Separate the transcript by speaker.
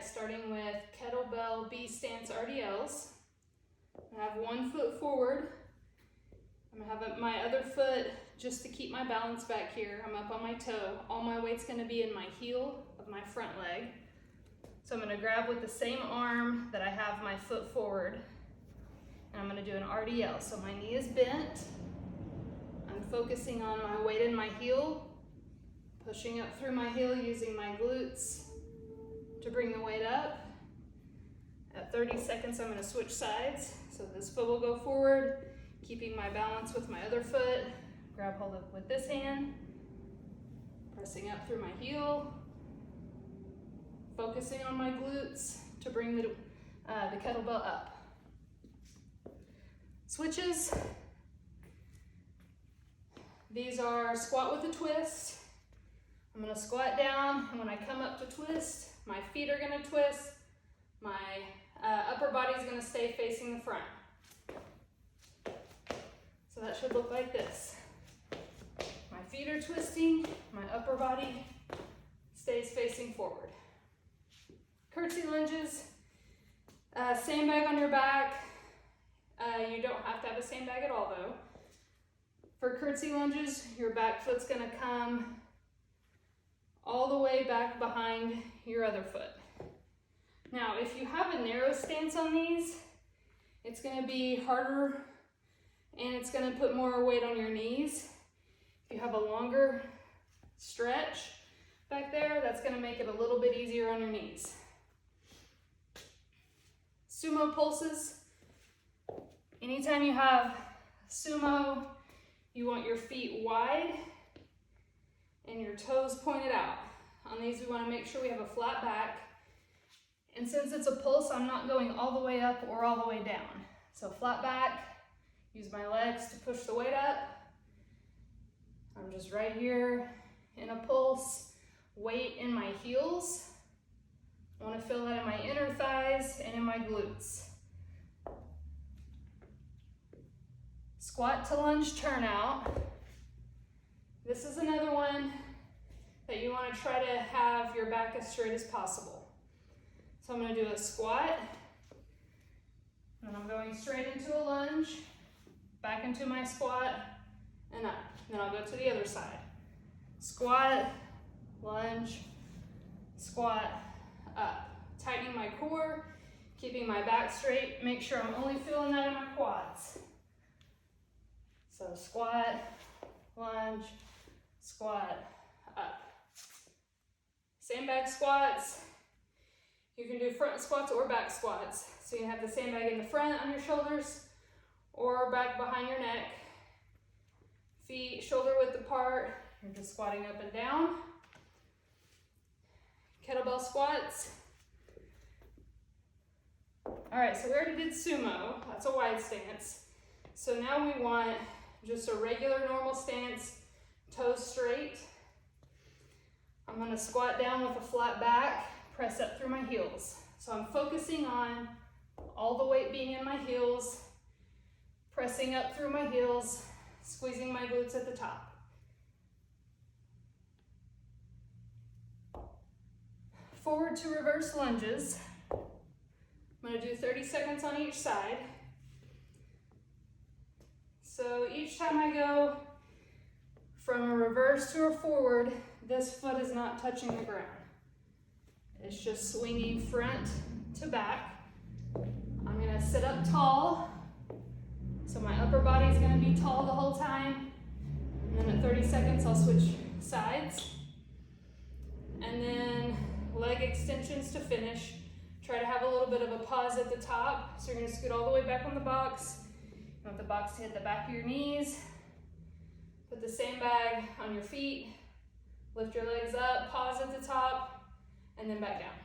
Speaker 1: right, starting with kettlebell B stance RDLs. I have one foot forward. I'm gonna have my other foot just to keep my balance back here. I'm up on my toe. All my weight's gonna be in my heel of my front leg. So I'm gonna grab with the same arm that I have my foot forward, and I'm gonna do an RDL. So my knee is bent. I'm focusing on my weight in my heel, pushing up through my heel using my glutes to bring the weight up. At 30 seconds, I'm gonna switch sides. So this foot will go forward, keeping my balance with my other foot. Grab hold of with this hand, pressing up through my heel, focusing on my glutes to bring the kettlebell up. Switches. These are squat with a twist. I'm gonna squat down, and when I come up to twist, my feet are gonna twist. My upper body is gonna stay facing the front. So that should look like this. My feet are twisting, my upper body stays facing forward. Curtsy lunges, sandbag on your back. You don't have to have a sandbag at all though. For curtsy lunges, your back foot's gonna come all the way back behind your other foot. Now, if you have a narrow stance on these, it's gonna be harder and it's gonna put more weight on your knees. If you have a longer stretch back there, that's gonna make it a little bit easier on your knees. Sumo pulses. Anytime you have sumo, you want your feet wide and your toes pointed out. On these, we wanna make sure we have a flat back. And since it's a pulse, I'm not going all the way up or all the way down. So flat back, use my legs to push the weight up. I'm just right here in a pulse, weight in my heels. I wanna feel that in my inner thighs and in my glutes. Squat to lunge turnout. This is another one that you wanna try to have your back as straight as possible. So I'm gonna do a squat, and I'm going straight into a lunge, back into my squat, and up. Then I'll go to the other side. Squat, lunge, squat, up. Tightening my core, keeping my back straight. Make sure I'm only feeling that in my quads. So squat, lunge, squat, up. Sandbag squats. You can do front squats or back squats. So you have the sandbag in the front on your shoulders or back behind your neck. Feet shoulder width apart. You're just squatting up and down. Kettlebell squats. All right, so we already did sumo. That's a wide stance. So now we want just a regular normal stance, toes straight. I'm gonna squat down with a flat back, press up through my heels. So I'm focusing on all the weight being in my heels, pressing up through my heels, squeezing my glutes at the top. Forward to reverse lunges. I'm gonna do 30 seconds on each side. So each time I go from a reverse to a forward, this foot is not touching the ground. It's just swinging front to back. I'm gonna sit up tall. So my upper body is gonna be tall the whole time. And then at 30 seconds, I'll switch sides. And then leg extensions to finish. Try to have a little bit of a pause at the top. So you're gonna scoot all the way back on the box. You want the box to hit the back of your knees. Put the sandbag on your feet. Lift your legs up, pause at the top, and then back down.